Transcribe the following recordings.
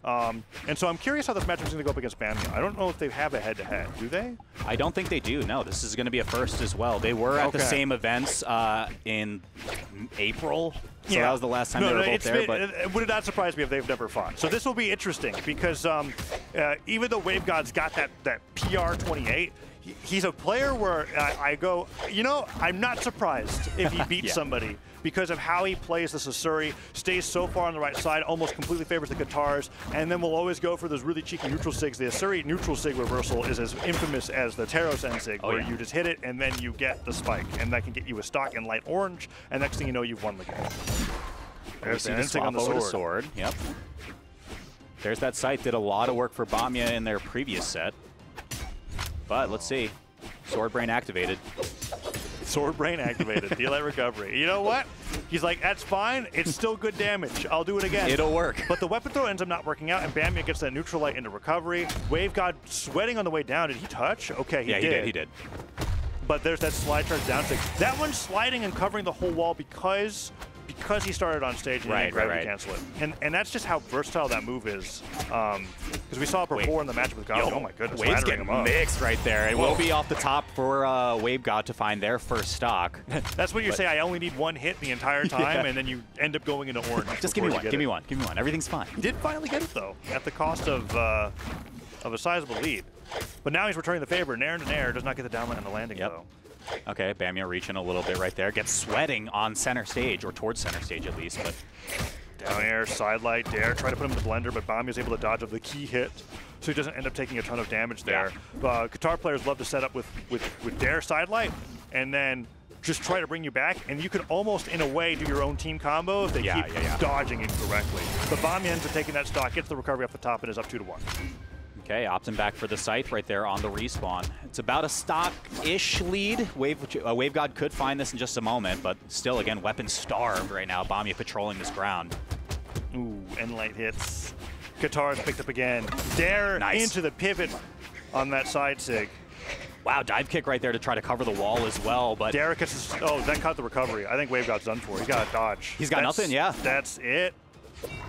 And so I'm curious how this matchup is going to go up against Bamya. I don't know if they have a head-to-head. Do they? I don't think they do. No, this is going to be a first as well. They were at the same events in April. So that was the last time they were both there. But it would not surprise me if they've never fought. So this will be interesting because even though Wave God's got that PR 28, he's a player where I go, you know, I'm not surprised if he beats somebody because of how he plays the Sasuri, stays so far on the right side, almost completely favors the guitars, and then will always go for those really cheeky neutral sigs. The Asuri neutral sig reversal is as infamous as the Taros N sig, where you just hit it and then you get the spike, and that can get you a stock in light orange, and next thing you know, you've won the game. There's the swap on the sword. Yep. There's that sight. Did a lot of work for Bamya in their previous set. But let's see. Sword Brain activated. Sword Brain activated. Delay recovery. You know what? He's like, that's fine. It's still good damage. I'll do it again. It'll work. But the weapon throw ends up not working out, and Bamya gets that neutral light into recovery. Wave God sweating on the way down. Did he touch? Okay, he did. He did. But there's that slide charge down stick. That one's sliding and covering the whole wall because he started on stage and didn't gravity cancel it. And that's just how versatile that move is. Because we saw it before in the matchup with God. Oh my goodness, Wave's getting mixed right there. It will be off the top for Wave God to find their first stock. That's what you say, I only need one hit the entire time, and then you end up going into orange. Just give me one, give me one, give me one. Everything's fine. He did finally get it though, at the cost of a sizable lead. But now he's returning the favor. Nair to Nair does not get the downline on the landing though. Okay, Bamya reaching a little bit right there. Gets sweating on center stage, or towards center stage at least. But down air, side light, Dare, try to put him in the blender, but Bamya's able to dodge of the key hit, so he doesn't end up taking a ton of damage there. Guitar players love to set up with Dare side light, and then just try to bring you back, and you can almost, in a way, do your own team combo if they keep dodging incorrectly. But Bamya ends up taking that stock, gets the recovery off the top, and is up 2-1. Okay, opting back for the site right there on the respawn. It's about a stock-ish lead. Wave God could find this in just a moment, but still, again, weapon starved right now. Bamya patrolling this ground. Ooh, end light hits. Guitars picked up again. Dare into the pivot on that side sig. Wow, dive kick right there to try to cover the wall as well, but Dare gets that caught the recovery. I think Wave God's done for. He's got a dodge. He's got nothing, That's it.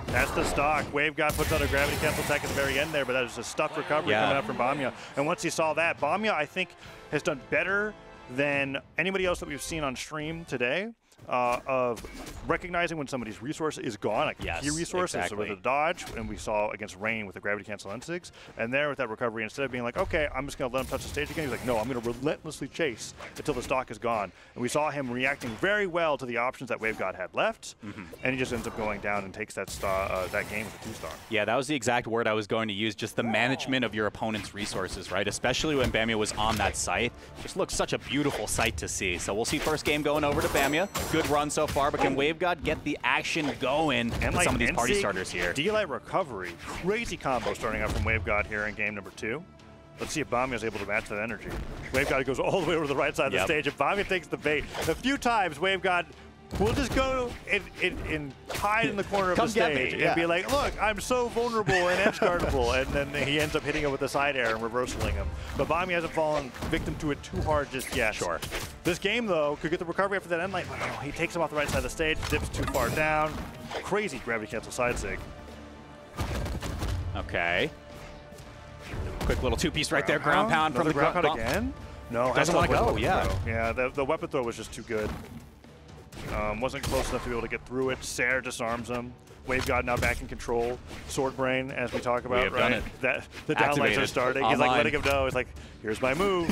That's the stock. Wave God puts out a gravity cancel attack at the very end there, but that is a stuffed recovery coming out from Bamya. And once he saw that, Bamya, I think, has done better than anybody else that we've seen on stream today of recognizing when somebody's resource is gone, like key resources, so with a dodge, and we saw against Rain with the gravity cancel N6, and there with that recovery, instead of being like, okay, I'm just going to let him touch the stage again, he's like, no, I'm going to relentlessly chase until the stock is gone. And we saw him reacting very well to the options that Wave God had left, and he just ends up going down and takes that that game with a 2-star. Yeah, that was the exact word I was going to use, just the management of your opponent's resources, right? Especially when Bamya was on that site. Just looks such a beautiful sight to see. So we'll see first game going over to Bamya. Good run so far, but can Wave God get the action going and with some of these party starters here? D-Light recovery. Crazy combo starting out from Wave God here in game number 2. Let's see if Bamya is able to match that energy. Wave God goes all the way over to the right side of the stage, and Bamya takes the bait. A few times, Wave God will just go and hide in the corner of the stage and be like, look, I'm so vulnerable and edge guardable, and then he ends up hitting him with a side air and reversaling him. But Bamya hasn't fallen victim to it too hard just yet. Sure. This game, though, could get the recovery after that end light. Oh, he takes him off the right side of the stage, dips too far down. Crazy gravity cancel side sig. Okay. Quick little two-piece right there, ground pound from the ground pound again? No, doesn't want to go, Yeah, the weapon throw was just too good. Wasn't close enough to be able to get through it. Sair disarms him. Wave God now back in control. Sword Brain, as we talk about, right? The downlights are starting. He's like letting him know. He's like, here's my move.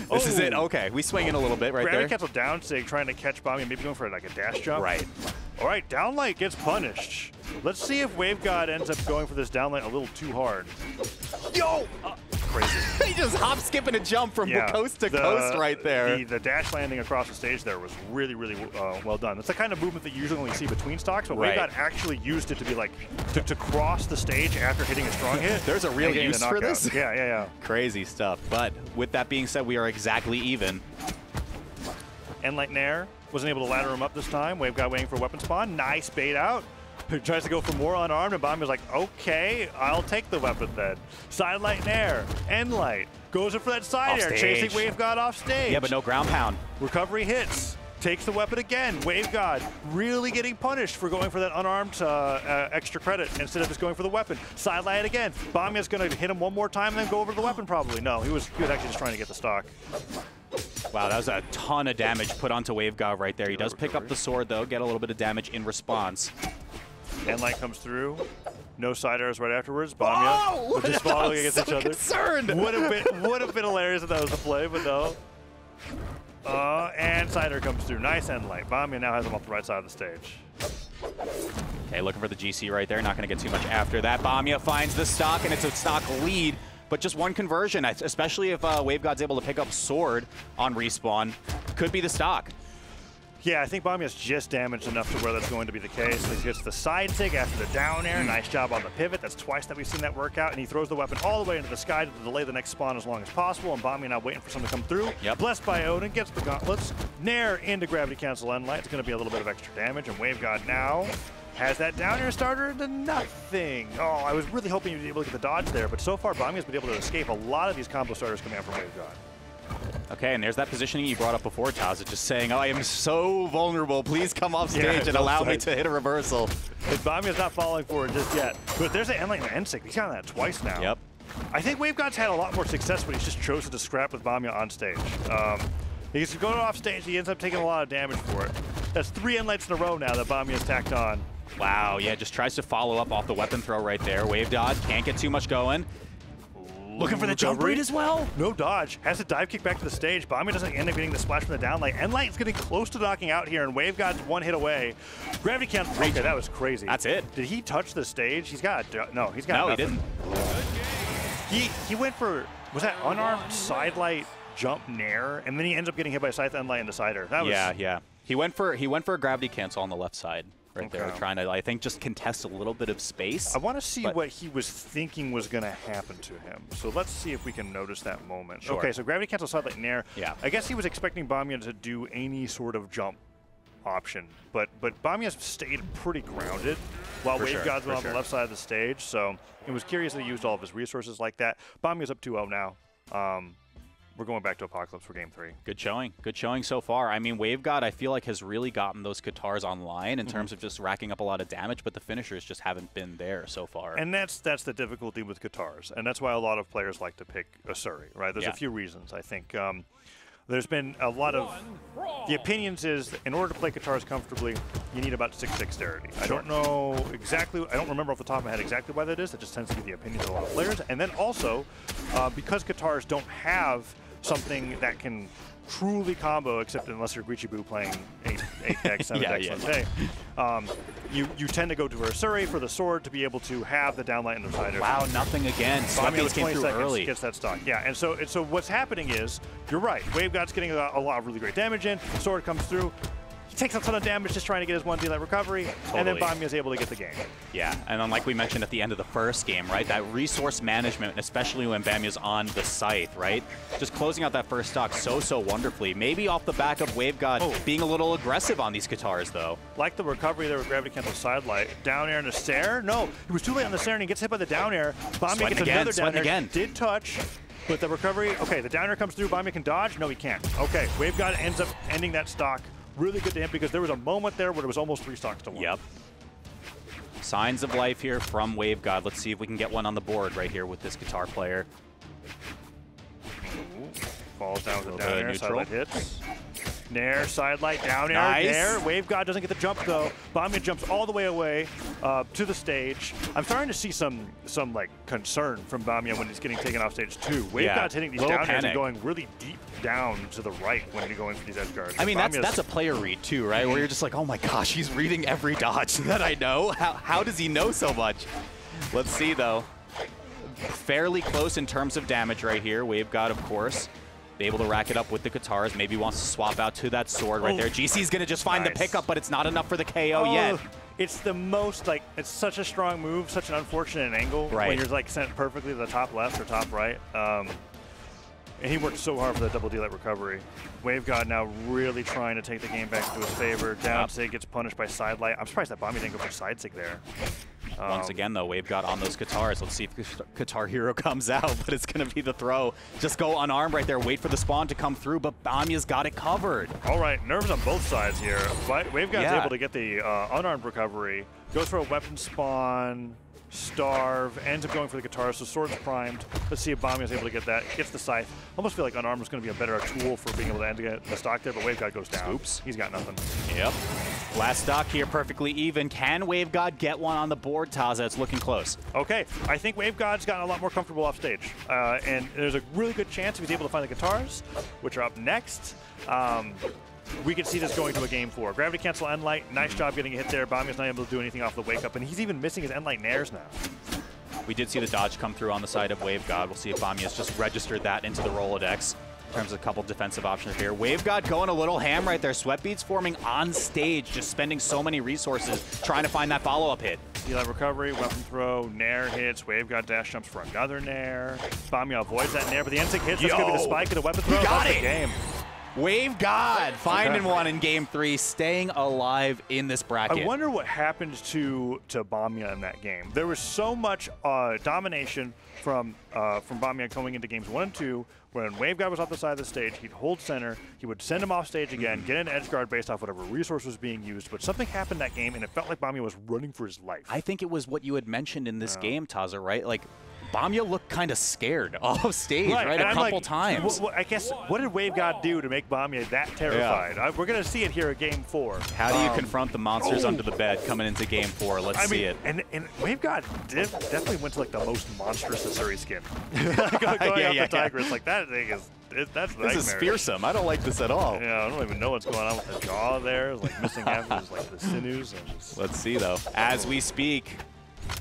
This is it. Okay, we swing in a little bit right there. Gravity cancel down sig, trying to catch Bamya, maybe going for like a dash jump. Right. All right, downlight gets punished. Let's see if Wave God ends up going for this downlight a little too hard. Yo! Crazy. He just hop, skip, and a jump from coast to coast right there. The dash landing across the stage there was really, really well done. That's the kind of movement that you usually only see between stocks, but Wave God actually used it to be like, to cross the stage after hitting a strong hit. There's a real use for this? Yeah. Crazy stuff. But with that being said, we are exactly even. Endlight Nair wasn't able to ladder him up this time. Wave God waiting for weapon spawn. Nice bait out. Tries to go for more unarmed, and Bamya's like, okay, I'll take the weapon then. Sidelight Nair, Endlight, goes in for that side air, chasing Wave God off stage. Yeah, but no ground pound. Recovery hits. takes the weapon again. Wave God really getting punished for going for that unarmed extra credit instead of just going for the weapon. Sidelight again. Bamya's going to hit him one more time and then go over to the weapon probably. No, he was actually just trying to get the stock. Wow, that was a ton of damage put onto Wave God right there. He does pick up the sword, though, get a little bit of damage in response. Endlight comes through. No side arrows right afterwards. Bamya just following against each other. Concerned. Would have been hilarious if that was the play, but no. And side arrow comes through. Nice Endlight. Bamya now has him off the right side of the stage. Okay, looking for the GC right there. Not going to get too much after that. Bamya finds the stock, and it's a stock lead. But just one conversion, especially if Wave God's able to pick up sword on respawn, could be the stock. Yeah, I think Bamya's just damaged enough to where that's going to be the case. He gets the side sig after the down air. Nice job on the pivot. That's twice that we've seen that work out. And he throws the weapon all the way into the sky to delay the next spawn as long as possible. And Bamya now waiting for something to come through. Yep. Blessed by Odin, gets the gauntlets. Nair into gravity cancel Endlight. It's going to be a little bit of extra damage. And Wave God now has that down air starter into nothing. Oh, I was really hoping you'd be able to get the dodge there. But so far, Bamya's been able to escape a lot of these combo starters coming out from Wave God. Okay, and there's that positioning you brought up before, Taz, just saying, oh, I am so vulnerable. Please come off stage and allow me to hit a reversal. And Bamya's not falling for it just yet. But there's an Endlight and an N6. He's gotten that twice now. Yep. I think Wave God's had a lot more success, but he's just chosen to scrap with Bamya on stage. He's going off stage. He ends up taking a lot of damage for it. That's 3 Endlights in a row now that Bamya's tacked on. Wow, yeah, just tries to follow up off the weapon throw right there. Wave dodge, can't get too much going. Looking for the jump read as well. No dodge. Has to dive kick back to the stage. Bamya doesn't end up getting the splash from the downlight. Endlight is getting close to knocking out here, and Wave God's one hit away. Gravity cancel. Okay, that was crazy. That's it. Did he touch the stage? He's got no. He's got nothing. He didn't. He went for, was that unarmed sidelight jump nair, and then he ends up getting hit by Scythe Endlight in the cider. That was, yeah. He went for a gravity cancel on the left side. Right there, trying to, I think, just contest a little bit of space. I want to see what he was thinking was going to happen to him. So let's see if we can notice that moment. Sure. Okay, so gravity cancel sidelight nair. Yeah. I guess he was expecting Bamya to do any sort of jump option, but Bamya's stayed pretty grounded while Wave God's went on the left side of the stage. So it was curious that he used all of his resources like that. Bamya's up 2-0 now. We're going back to Apocalypse for Game 3. Good showing. Good showing so far. I mean, Wave God, I feel like, has really gotten those guitars online in terms of just racking up a lot of damage, but the finishers just haven't been there so far. And that's the difficulty with guitars, and that's why a lot of players like to pick a Suri, right? There's a few reasons. I think there's been a lot of the opinions is in order to play guitars comfortably, you need about 6 dexterity. I don't know exactly, I don't remember off the top of my head exactly why that is. That just tends to be the opinions of a lot of players. And then also, because guitars don't have something that can truly combo, except unless you're Guichi Boo playing 8 decks, 7 decks on day. You tend to go to a Suri for the sword to be able to have the downlight and the cider. Wow, nothing again. Bamya came through early. Gets that stock. Yeah, and so what's happening is, you're right, Wave God's getting a lot of really great damage in, sword comes through, he takes a ton of damage just trying to get his 1 D-Light recovery, and then Bamya is able to get the game. Yeah, and then like we mentioned at the end of the first game, right, that resource management, especially when Bamya's on the scythe, right, just closing out that first stock so wonderfully. Maybe off the back of Wave God being a little aggressive on these guitars, though. Like the recovery there with Gravity Cancel Sidelight. Down air and a Stair? No, he was too late on the Stair and he gets hit by the down air. Bamya gets another down air. Again. Did touch. But the recovery, okay, the down air comes through. Bamya can dodge. No, he can't. Okay, Wave God ends up ending that stock. Really good to him because there was a moment there where it was almost 3 stocks to 1. Yep. Signs of life here from Wave God. Let's see if we can get one on the board right here with this guitar player. Falls down with the down air, sidelight hits. Nair, sidelight, down air, nice. Nair. Wave God doesn't get the jump though. Bamya jumps all the way away to the stage. I'm starting to see some like concern from Bamya when he's getting taken off stage too. Wave God's hitting these down airs and going really deep down to the right when he's going for these edge guards. I mean, that's a player read too, right? Where you're just like, oh my gosh, he's reading every dodge that I know. How does he know so much? Let's see though. Fairly close in terms of damage right here. Wave God, of course, be able to rack it up with the guitars. Maybe wants to swap out to that sword right there. GC's going to just find the pickup, but it's not enough for the KO yet. It's the most, like, it's such a strong move, such an unfortunate angle when you're, like, sent perfectly to the top left or top right. And he worked so hard for that double D-Light recovery. Wave God now really trying to take the game back into his favor. Down sig gets punished by Sidelight. I'm surprised that Bamya didn't go for side sig there. Once again, though, WaveGod on those Katars. Let's see if Katar Hero comes out, but it's going to be the throw. Just go unarmed right there, wait for the spawn to come through, but Bamya's got it covered. All right, nerves on both sides here. WaveGod's able to get the unarmed recovery, goes for a weapon spawn, starve, ends up going for the guitar, so sword's primed. Let's see if Bamya's able to get that. Gets the scythe. Almost feel like unarmed was going to be a better tool for being able to end the stock there, but WaveGod goes down. Oops. He's got nothing. Yep. Last stock here, perfectly even. Can WaveGod get one on the board, Taza? It's looking close. Okay, I think WaveGod's gotten a lot more comfortable off stage, and there's a really good chance if he's able to find the guitars, which are up next. We could see this going to a game 4. Gravity cancel Endlight. Nice job getting a hit there. Bamya's not able to do anything off the wake up, and he's even missing his Endlight nairs now. We did see the dodge come through on the side of WaveGod. We'll see if Bamya's just registered that into the Rolodex in terms of a couple defensive options here. WaveGod going a little ham right there. Sweat beads forming on stage, just spending so many resources trying to find that follow-up hit. Heal recovery, weapon throw, nair hits. WaveGod dash jumps for another nair. Bamya avoids that nair, but the N-Sig hits. That's going to be the spike of the weapon throw. He got it! The game. WaveGod finding one in game 3, staying alive in this bracket. I wonder what happened to Bamya in that game. There was so much domination from Bamya going into games 1 and 2. When WaveGod was off the side of the stage, he'd hold center, he would send him off stage again, get an edge guard based off whatever resource was being used, but something happened that game, and it felt like Bamya was running for his life. I think it was what you had mentioned in this game, Taza, right? Like, Bamya looked kind of scared off stage, right? A couple times. Well, I guess, what did WaveGod do to make Bamya that terrified? Yeah. We're going to see it here at game 4. How do you confront the monsters under the bed coming into game 4? Let's see it. And WaveGod definitely went to like the most monstrous Asuri skin. Going out the Tigress, like that thing is, that's nightmare. This is fearsome. I don't like this at all. Yeah, I don't even know what's going on with the jaw there. It's like missing half of his, like the sinews. Let's see though. As we speak,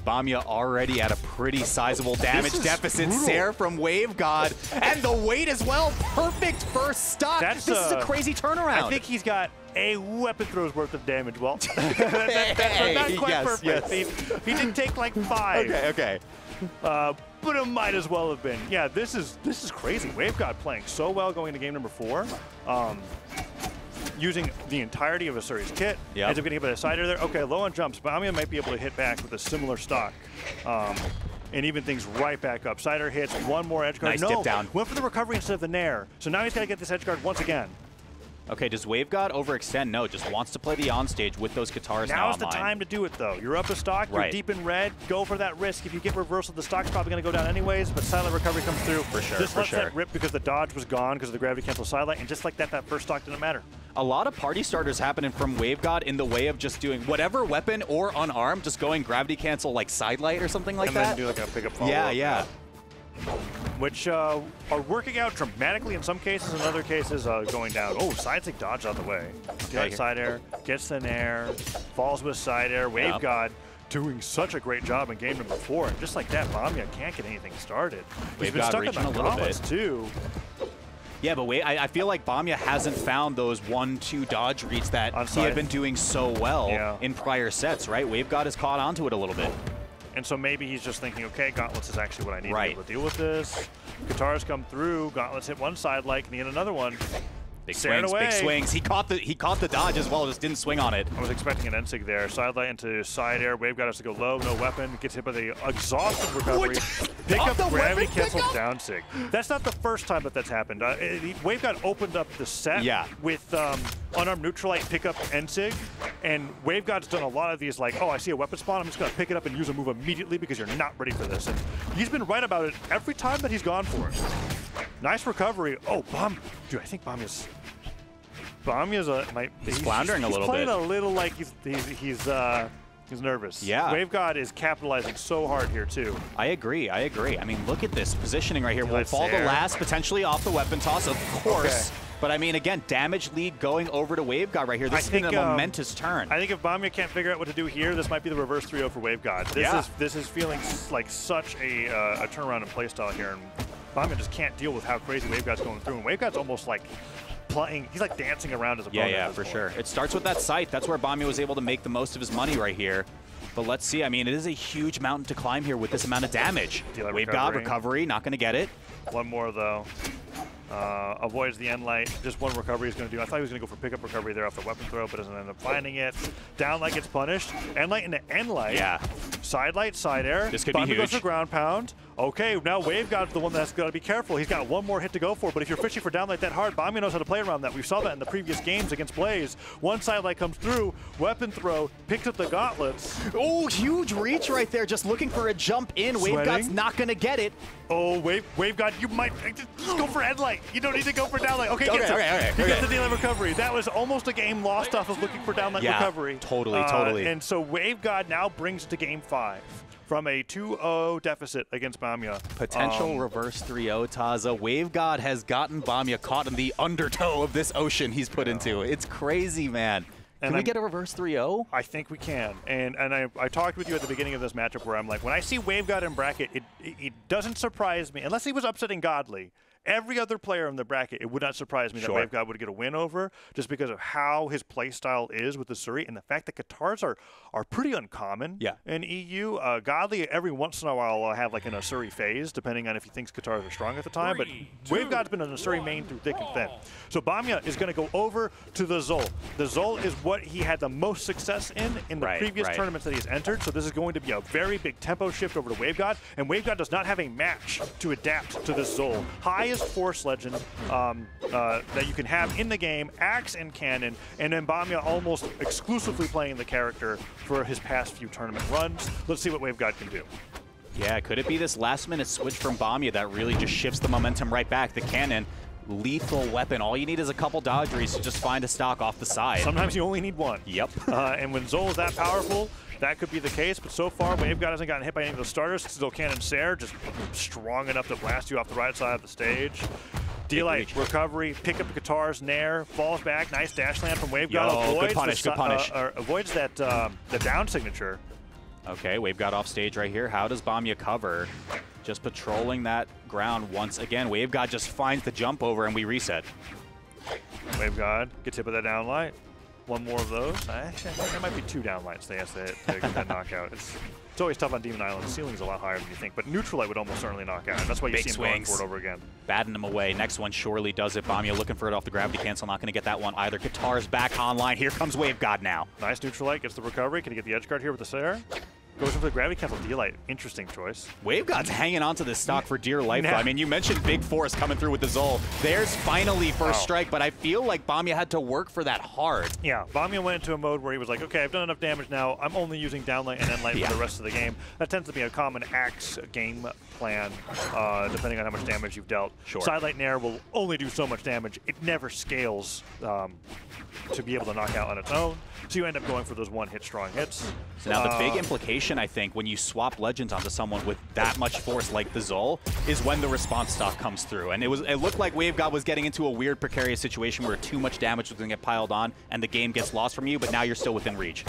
Bamya already at a pretty sizable damage deficit. Sair from WaveGod, and the weight as well. Perfect first stock. This is a crazy turnaround. I think he's got a weapon throw's worth of damage. Well, that's not quite perfect. Yes. He did take like 5. Okay. But it might as well have been. Yeah, this is crazy. WaveGod playing so well going into game number 4. Using the entirety of Asuri's kit. Ends up getting a bit of cider there. Okay, low on jumps, but Bamya might be able to hit back with a similar stock. And even things right back up. Cider hits, one more edge guard. Nice dip down. Went for the recovery instead of the nair. So now he's got to get this edge guard once again. Okay, does WaveGod overextend? No, just wants to play the onstage with those Katars now Now's the time to do it, though. You're up a stock, you're deep in red, go for that risk. If you get reversal, the stock's probably going to go down anyways, but silent recovery comes through. For sure, Just lets that rip because the dodge was gone because of the gravity cancel sidelight, and just like that, that first stock didn't matter. A lot of party starters happening from WaveGod in the way of just doing whatever weapon or unarmed, just going gravity cancel like sidelight or something like that. And then do like a pickup follow-up. Yeah. Which are working out dramatically in some cases, in other cases going down. Oh, side stick dodge out the way. Gets side air, gets the nair, falls with side air. WaveGod doing such a great job in game number 4. And just like that, Bamya can't get anything started. He's been stuck in the gauntlets too. Yeah, but I feel like Bamya hasn't found those 1-2 dodge reads that he had been doing so well in prior sets, right? WaveGod has caught onto it a little bit. And so maybe he's just thinking, okay, gauntlets is actually what I need to be able to deal with this. Guitars come through, gauntlets hit one side like, need another one. Big swings. He caught the dodge as well, just didn't swing on it. I was expecting an N-Sig there. Sidelight into side air. WaveGod has to go low, no weapon. Gets hit by the exhaustive recovery. Pick up gravity cancel down sig. That's not the first time that's happened. WaveGod opened up the set with unarmed neutralite pick up N-Sig, and WaveGod's done a lot of these like, oh, I see a weapon spawn, I'm just going to pick it up and use a move immediately because you're not ready for this. And he's been right about it every time that he's gone for it. Nice recovery. Oh, dude, I think Bamya's floundering a little bit. He's playing a little like he's nervous. Yeah. WaveGod is capitalizing so hard here too. I agree. I mean, look at this positioning right here. Will fall the last, potentially off the weapon toss, of course. Okay. But I mean, again, damage lead going over to WaveGod right here. This has been a momentous turn. I think if Bamya can't figure out what to do here, this might be the reverse 3-0 for WaveGod. This is feeling like such a turnaround in playstyle here, and Bamya just can't deal with how crazy WaveGod's going through. And WaveGod's almost like playing, he's like dancing around his opponent. Yeah, for sure. It starts with that scythe. That's where Bamya was able to make the most of his money right here. But let's see. I mean, it is a huge mountain to climb here with this amount of damage. WaveGod recovery, not going to get it. One more though. Avoids the end light. Just one recovery he's going to do. I thought he was going to go for pickup recovery there off the weapon throw, but doesn't end up finding it. Down light gets punished. End light into end light. Yeah. Side light, side air. This could be huge. Goes for ground pound. Okay, now Wave God's the one that's got to be careful. He's got one more hit to go for, but if you're fishing for down light that hard, Bamya knows how to play around that. We saw that in the previous games against Blaze. One side light comes through, weapon throw, picks up the gauntlets. Oh, huge reach right there, just looking for a jump in. Wave God's not going to get it. Oh, Wave God, you might just go for end light. You don't need to go for down light. Okay, okay, he gets the D-light recovery. That was almost a game lost off of looking for down light recovery. Totally. And so Wave God now brings it to game 5. From a 2-0 deficit against Bamya. Potential reverse 3-0, Taza. Wave God has gotten Bamya caught in the undertow of this ocean he's put into. It's crazy, man. Can we get a reverse 3-0? I think we can. And I talked with you at the beginning of this matchup where I'm like, when I see Wave God in bracket, it doesn't surprise me. Unless he was upsetting Godly. Every other player in the bracket, it would not surprise me that Wave God would get a win over, just because of how his play style is with the Suri and the fact that Katars are pretty uncommon in EU. Godly every once in a while will have like an Asuri phase, depending on if he thinks Katars are strong at the time. But Wave God's been an Asuri main through thick and thin. So Bamya is going to go over to the Zol. The Zol is what he had the most success in the previous tournaments that he's entered. So this is going to be a very big tempo shift over to Wave God, and Wave God does not have a match to adapt to this Zol. Highest Force Legend that you can have in the game, Axe and Cannon, and then Bamya almost exclusively playing the character for his past few tournament runs. Let's see what Wave God can do. Yeah, could it be this last-minute switch from Bamya that really just shifts the momentum right back? The Cannon, lethal weapon. All you need is a couple dodgeries to just find a stock off the side. Sometimes you only need one. Yep. And when Zol is that powerful, that could be the case, but so far, Wave God hasn't gotten hit by any of the starters. Still Cannon Sair, just strong enough to blast you off the right side of the stage. D-Light, recovery, pick up the guitars, Nair, falls back, nice dash land from Wave God. Avoids good punish. Avoids that the down signature. Okay, Wave God off stage right here. How does Bamya cover? Just patrolling that ground once again. Wave God just finds the jump over and we reset. Wave God gets hit by that down light. One more of those. Actually, I think there might be 2 down lights they have to hit to get that knockout. It's always tough on Demon Island. The ceiling's a lot higher than you think, but neutral light would almost certainly knock out. That's why you see him going for it over again. Batting him away. Next one surely does it. Bamya looking for it off the gravity cancel. Not going to get that one either. Guitar's back online. Here comes Wave God now. Nice neutral light. Gets the recovery. Can he get the edge guard here with the Sair? Goes in for the gravity cancel D-Light. Interesting choice. Wave God's hanging on to this stock for dear life. I mean, you mentioned big force coming through with the Zol. There's finally first strike, but I feel like Bamya had to work for that hard. Yeah, Bamya went into a mode where he was like, okay, I've done enough damage now. I'm only using downlight and endlight for the rest of the game. That tends to be a common Axe game plan, depending on how much damage you've dealt. Sidelight Nair will only do so much damage. It never scales to be able to knock out on its own. So you end up going for those one-hit strong hits. So now the big implication, I think, when you swap Legends onto someone with that much force like the Zol, is when the response stock comes through. And it looked like Wave God was getting into a weird, precarious situation where too much damage was going to get piled on and the game gets lost from you, but now you're still within reach.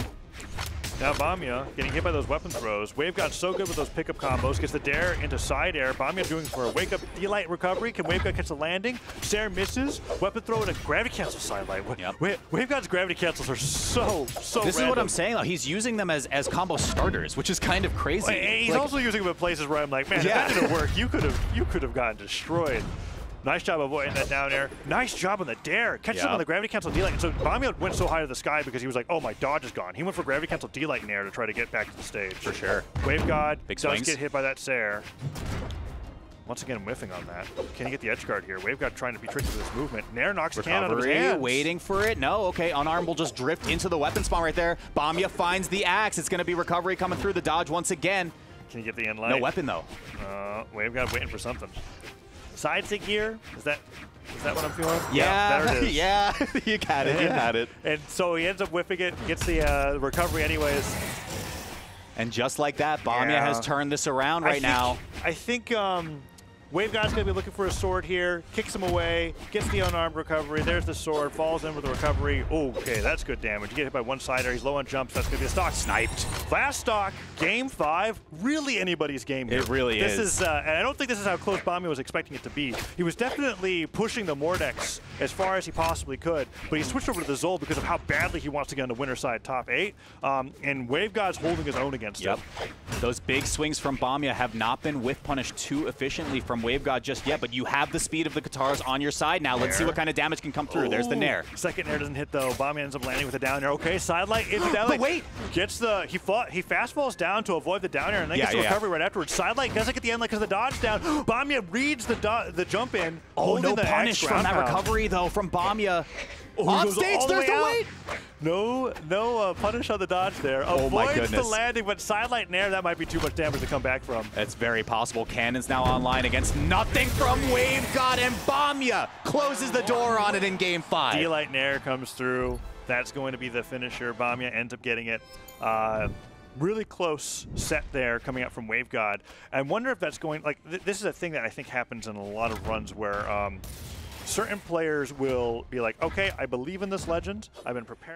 Now Bamya getting hit by those weapon throws. Wave God so good with those pickup combos. Gets the dare into side air. Bamya doing for a wake-up D-Light recovery. Can Wave God catch the landing? Sair misses. Weapon throw and a gravity cancel side light. Wave God's gravity cancels are so This random. is what I'm saying, though. He's using them as combo starters, which is kind of crazy. He's also using them in places where I'm like, man, if that didn't work, you could have gotten destroyed. Nice job avoiding that down air. Nice job on the dare. Catches him on the gravity cancel D-Light. And so Bamya went so high to the sky because he was like, oh, my dodge is gone. He went for gravity cancel D-Light in air to try to get back to the stage. For sure. Wave God Big does swings. get hit by that Sair. Once again, whiffing on that. Can he get the edge guard here? Wave God trying to be tricky with this movement. Nair knocks the can out of his hands. Waiting for it. No, okay. Unarmed will just drift into the weapon spawn right there. Bamya finds the axe. It's going to be recovery coming through the dodge once again. Can he get the end light? No weapon, though. Wave God waiting for something. Side sig here? Is that what I'm feeling? Yeah, there it is. Yeah, you got it, you had it. And so he ends up whiffing it, gets the recovery anyways. And just like that, Bamya has turned this around now. I think Wave God's going to be looking for a sword here, kicks him away, gets the unarmed recovery. There's the sword, falls in with the recovery. Oh, okay, that's good damage. You get hit by one-sider, he's low on jumps, that's going to be a stock. Sniped. Last stock, game 5, really anybody's game here. It really is. This is, and I don't think this is how close Bamya was expecting it to be. He was definitely pushing the Mordex as far as he possibly could, but he switched over to the Zol because of how badly he wants to get on the winner side top 8, and Wave God's holding his own against it. Those big swings from Bamya have not been whiff punished too efficiently from from WaveGod just yet, but you have the speed of the Katars on your side now. Let's see what kind of damage can come through. There's the Nair. Second Nair doesn't hit though. Bamya ends up landing with a down air. Okay, sidelight into down air. But wait! Gets the, he fast falls down to avoid the down air and then gets the recovery right afterwards. Sidelight doesn't get the end because of the dodge down. Bamya reads the jump in. Oh, no punish from that recovery though from Bamya. Off stage, there's the wait! No punish on the dodge there. Oh my Avoids goodness. the landing, but sidelight Nair, that might be too much damage to come back from. It's very possible. Cannon's now online against nothing from WaveGod, and Bamya closes the door on it in game 5. D-Light Nair comes through. That's going to be the finisher. Bamya ends up getting it. Really close set there coming out from WaveGod. I wonder if that's going, like, this is a thing that I think happens in a lot of runs where certain players will be like, okay, I believe in this legend. I've been preparing.